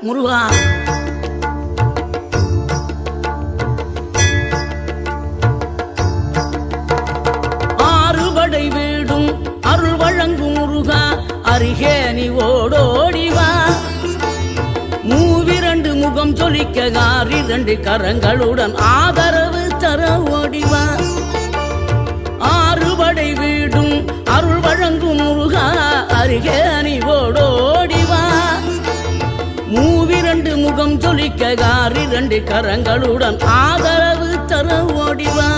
முருகா. ஆறுபடை வீடும் அருள் வழங்கும் முருகா, அருகே நீ ஓடோடிவா. மூவிரண்டு முகம் ஜொலிக்க ஆறிரண்டு கரங்களுடன் ஆதரவு தர ஓடிவா. ஆறுபடை வீடும் அருள் வழங்கும் முருகா, அருகே நீ ஓடோடிவா. மூவிரண்டு முகம் ஜொலிக்க ஆறிரண்டு கரங்களுடன் ஆதரவு தர ஓடிவா.